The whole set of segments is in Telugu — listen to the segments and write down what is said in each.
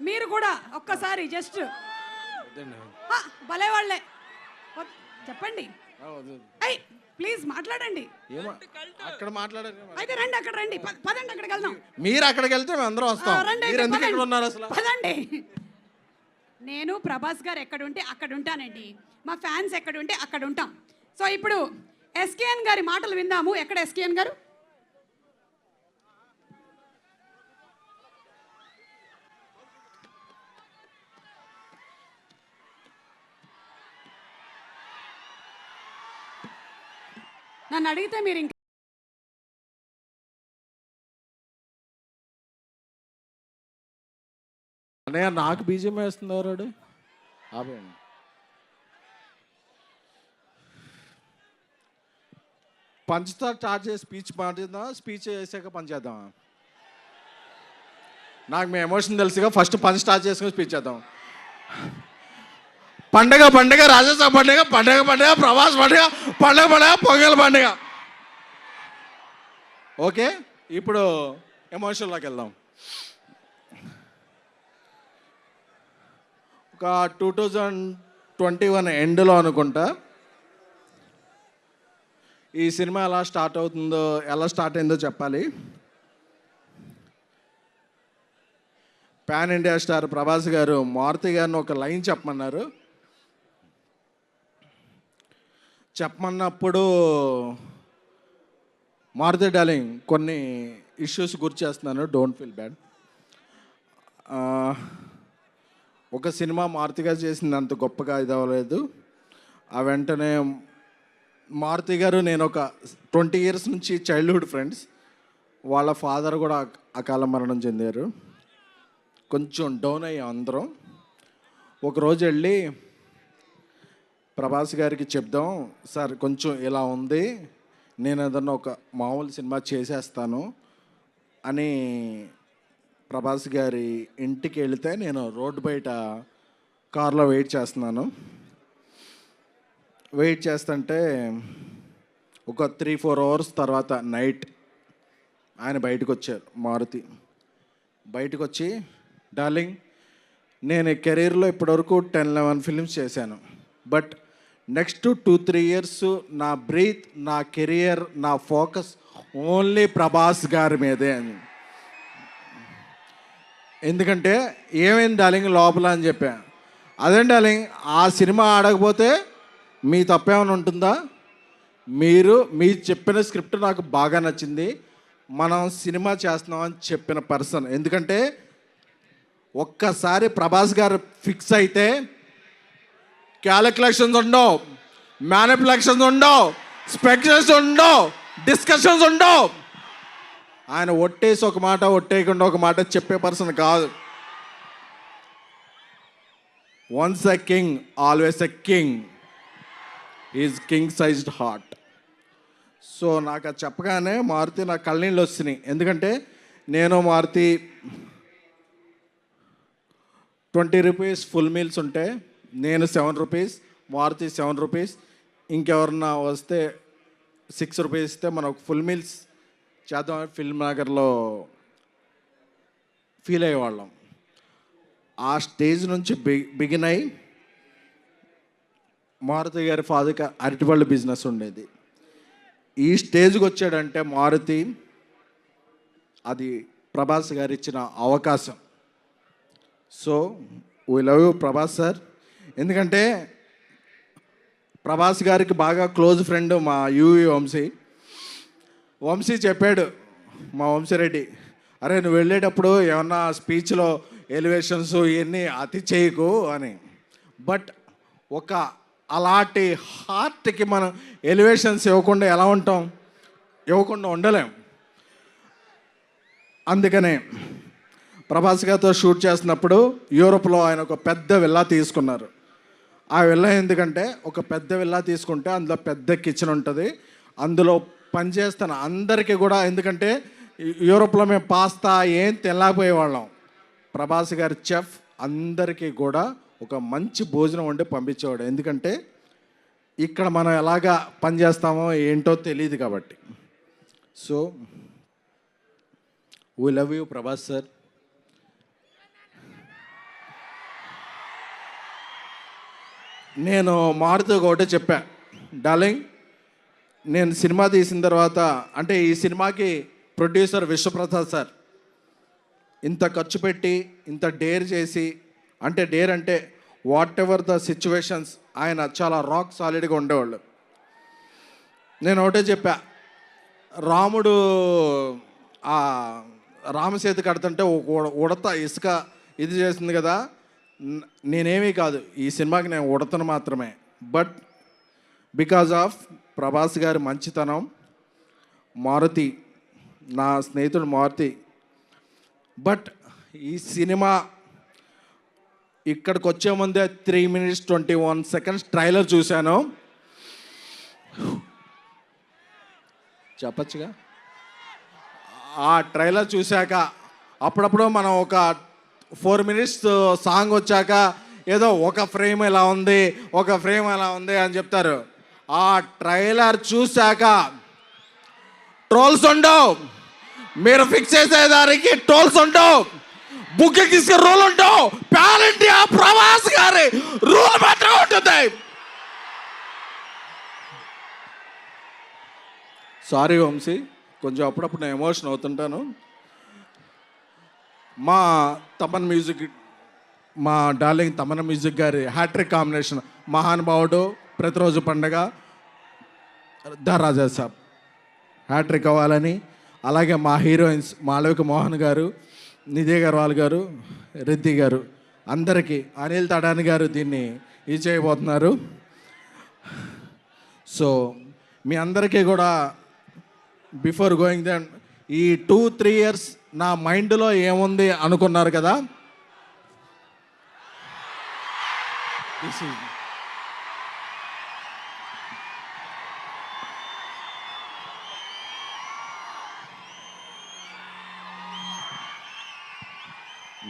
మీరు కూడా ఒక్కసారి జస్ట్ భలే వాళ్ళే చెప్పండి. అయ్యి ప్లీజ్ మాట్లాడండి. అక్కడ మాట్లాడారు అయితే రండి, అక్కడ రండి, పదండి అక్కడికి వెళ్దాం. మీరు అక్కడికి వెళ్తే మేము అందరం వస్తాం. మీరు ఎందుకు ఇక్కడ ఉన్నారు అసలు? పదండి. నేను ప్రభాస్ గారు ఎక్కడ ఉంటే అక్కడ ఉంటానండి, మా ఫ్యాన్స్ ఎక్కడ ఉంటే అక్కడ ఉంటాం. సో ఇప్పుడు ఎస్కేఎన్ గారి మాటలు విందాము. ఎక్కడ ఎస్కేఎన్ గారు? నన్ను అడిగితే మీరు ఇంకా అన్నయ్య నాకు బీజం వేస్తున్నారు. ఆపేయండి. పంచ్తో స్టార్ట్ చేసి స్పీచ్ మాట్లాడదాం, స్పీచ్ చేసాక పంచ్ చేద్దాం. నాకు మీ ఎమోషన్ తెలుసుగా, ఫస్ట్ పంచ్ స్టార్ట్ చేసుకుని స్పీచ్ చేద్దాం. పండగ పండగ, రాజస్థాన్ పండుగ, పండగ పండుగ, ప్రభాస్ పండుగ, పండగ పండుగ, పొంగల్ పండుగ. ఓకే, ఇప్పుడు ఎమోషన్లోకి వెళ్దాం. ఒక 2021 ఎండ్లో అనుకుంటా ఈ సినిమా ఎలా స్టార్ట్ అయిందో చెప్పాలి. పాన్ ఇండియా స్టార్ ప్రభాస్ గారు మారుతి గారిని ఒక లైన్ చెప్పమన్నప్పుడు మారుతి డార్లింగ్ కొన్ని ఇష్యూస్ గుర్తు చేస్తున్నాను, డోంట్ ఫీల్ బ్యాడ్. ఒక సినిమా మారుతి గారు చేసింది అంత గొప్పగా ఇది అవ్వలేదు. ఆ వెంటనే మారుతి గారు నేను ఒక 20 years నుంచి చైల్డ్హుడ్ ఫ్రెండ్స్. వాళ్ళ ఫాదర్ కూడా అకాల మరణం చెందారు. కొంచెం డౌన్ అయ్యాం అందరం. ఒకరోజు వెళ్ళి ప్రభాస్ గారికి చెప్దాం, సార్ కొంచెం ఇలా ఉంది, నేను ఏదన్నా ఒక మామూలు సినిమా చేసేస్తాను అని ప్రభాస్ గారి ఇంటికి వెళితే నేను రోడ్డు బయట కార్లో వెయిట్ చేస్తుంటే ఒక 3-4 hours తర్వాత నైట్ ఆయన బయటకు వచ్చారు. మారుతి బయటకు వచ్చి, డార్లింగ్ నేను కెరీర్లో ఇప్పటివరకు 10-11 ఫిల్మ్స్ చేశాను, బట్ నెక్స్ట్ 2-3 years నా బ్రీత్, నా కెరియర్, నా ఫోకస్ ఓన్లీ ప్రభాస్ గారి మీదే అని. ఎందుకంటే ఏమైంది డార్లింగ్ లోపల అని చెప్పా. అదే డార్లింగ్, ఆ సినిమా ఆడకపోతే మీ తప్పేమైనా ఉంటుందా? మీరు చెప్పిన స్క్రిప్ట్ నాకు బాగా నచ్చింది, మనం సినిమా చేస్తున్నామని చెప్పిన పర్సన్. ఎందుకంటే ఒక్కసారి ప్రభాస్ గారు ఫిక్స్ అయితే క్యాలిక్యులేషన్స్ ఉండవు, మ్యానిపులేషన్స్ ఉండవు, స్పెక్యులేషన్స్ ఉండవు, డిస్కషన్స్ ఉండవు. ఆయన ఒట్టేసి ఒక మాట, ఒట్టేయకుండా ఒక మాట చెప్పే పర్సన్ కాదు. Once a king always a king. Is king sized heart. So నాకు అది చెప్పగానే మారుతి నాకు కళ్ళనీళ్ళు వస్తున్నాయి. ఎందుకంటే నేను మారుతి 20 rupees ఫుల్ మీల్స్ ఉంటే నేను 7 rupees, మారుతి 7 rupees, ఇంకెవరన్నా వస్తే 6 rupees ఇస్తే మనం ఫుల్ మీల్స్ చేద్దాం ఫిల్మ్ నగర్లో ఫీల్ అయ్యేవాళ్ళం. ఆ స్టేజ్ నుంచి బిగిన్ అయ్యి మారుతి గారి ఫాదర్కి అరటిపళ్ళు బిజినెస్ ఉండేది. ఈ స్టేజ్కి వచ్చాడంటే మారుతి, అది ప్రభాస్ గారు ఇచ్చిన అవకాశం. So we love you Prabhas sir. ఎందుకంటే ప్రభాస్ గారికి బాగా క్లోజ్ ఫ్రెండ్ మా యూవి వంశీ చెప్పాడు, మా వంశీరెడ్డి, అరే నువ్వు వెళ్ళేటప్పుడు ఏమన్నా స్పీచ్లో ఎలివేషన్స్ ఇవన్నీ అతి చేయకు అని. బట్ ఒక అలాంటి హార్ట్కి మనం ఎలివేషన్స్ ఇవ్వకుండా ఎలా ఉంటాం? ఇవ్వకుండా ఉండలేం. అందుకనే ప్రభాస్ గారితో షూట్ చేస్తున్నప్పుడు యూరోప్లో ఆయన ఒక పెద్ద విల్లా తీసుకున్నారు. ఆ విల్లా ఎందుకంటే ఒక పెద్ద విల్లా తీసుకుంటే అందులో పెద్ద కిచెన్ ఉంటుంది, అందులో పనిచేస్తున్న అందరికీ కూడా, ఎందుకంటే యూరోప్లో మేము పాస్తా ఏం తినలేకపోయేవాళ్ళం. ప్రభాస్ గారి చెఫ్ అందరికీ కూడా ఒక మంచి భోజనం వండి పంపించేవాడు. ఎందుకంటే ఇక్కడ మనం ఎలాగా పనిచేస్తామో ఏంటో తెలియదు కాబట్టి. So we love you Prabhas sir. నేను మారుతూ ఒకటే చెప్పా, డార్లింగ్ నేను సినిమా తీసిన తర్వాత అంటే ఈ సినిమాకి ప్రొడ్యూసర్ విశ్వప్రసాద్ సార్ ఇంత ఖర్చు పెట్టి ఇంత డేర్ చేసి, అంటే డేర్ అంటే వాట్ ఎవర్ ద సిచ్యువేషన్స్ ఆయన చాలా రాక్ సాలిడ్గా ఉండేవాళ్ళు. నేను ఒకటే చెప్పా, రాముడు ఆ రామసేతు కడుతుంటే ఉడత ఇసుక ఇది చేసింది కదా, నేనేమీ కాదు ఈ సినిమాకి, నేను ఉడతను మాత్రమే. బట్ బికాజ్ ఆఫ్ ప్రభాస్ గారి మంచితనం, మారుతి నా స్నేహితుడు మారుతి. బట్ ఈ సినిమా ఇక్కడికి వచ్చే ముందే 3 minutes 21 seconds ట్రైలర్ చూశాను. చెప్పచ్చుగా, ఆ ట్రైలర్ చూశాక అప్పుడప్పుడు మనం ఒక 4 minutes సాంగ్ వచ్చాక ఏదో ఒక ఫ్రేమ్ ఎలా ఉంది ఒక ఫ్రేమ్ ఎలా ఉంది అని చెప్తారు. ఆ ట్రైలర్ చూశాక ట్రోల్స్ ఉండవు, మీరు ఫిక్స్ చేసేదానికి ట్రోల్స్ ఉండవు, బుక్ తీసుకునే రూల్ ఉండవు, పాన్ ఇండియా ప్రభాస్ గారి రూల్ మాత్రమే ఉంటుంది. సారీ వంశీ, కొంచెం అప్పుడప్పుడు నేను ఎమోషన్ అవుతుంటాను. మా తమన్ మ్యూజిక్, మా డార్లింగ్ తమన్ మ్యూజిక్ గారి హ్యాట్రిక్ కాంబినేషన్, మహానుభావుడు, ప్రతిరోజు పండగ, ద రాజా సాబ్ హ్యాట్రిక్ అవ్వాలని, అలాగే మా హీరోయిన్స్ మాళవిక మోహన్ గారు, నిధి అగర్వాల్ గారు, రిద్ది గారు, అందరికీ, అనిల్ తడాని గారు దీన్ని ఇది చేయబోతున్నారు. సో మీ అందరికీ కూడా బిఫోర్ గోయింగ్ దెన్ ఈ 2-3 years నా మైండ్లో ఏముంది అనుకున్నారు కదా,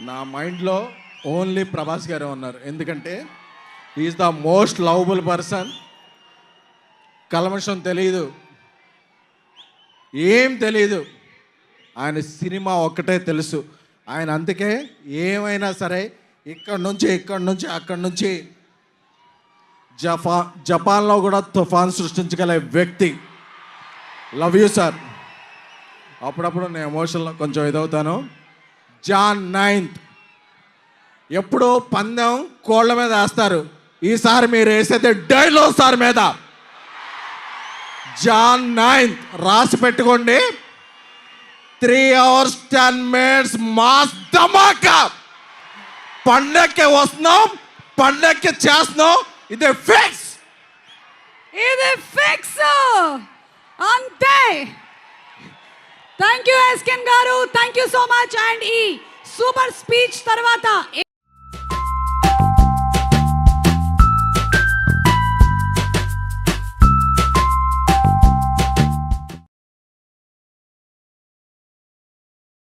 నా మైండ్లో ఓన్లీ ప్రభాస్ గారే ఉన్నారు. ఎందుకంటే is the most lovable person. కల్మషం తెలీదు, ఏం తెలీదు, ఆయన సినిమా ఒక్కటే తెలుసు. ఆయన అందుకే ఏమైనా సరే ఇక్కడి నుంచి అక్కడి నుంచి జపాన్లో కూడా తుఫాన్ సృష్టించగల వ్యక్తి. Love you sir. అప్పుడప్పుడు నేను ఎమోషన్లో కొంచెం ఇదవుతాను. Jan 9th ఎప్పుడు పందెం కోళ్ళ మీద వేస్తారు, ఈసారి మీరు వేసేది డైనోసార్ మీద. Jan 9th రాసి పెట్టుకోండి. 3 hours 10 minutes మాస్ ధమాకా. పండక్కి వస్తున్నాం, పండక్కి చేస్తున్నాం, ఇది ఫిక్స్. అంతే. థ్యాంక్ యూ ఎస్కెన్ గారు, thank you so much. And ఈ సూపర్ స్పీచ్ తర్వాత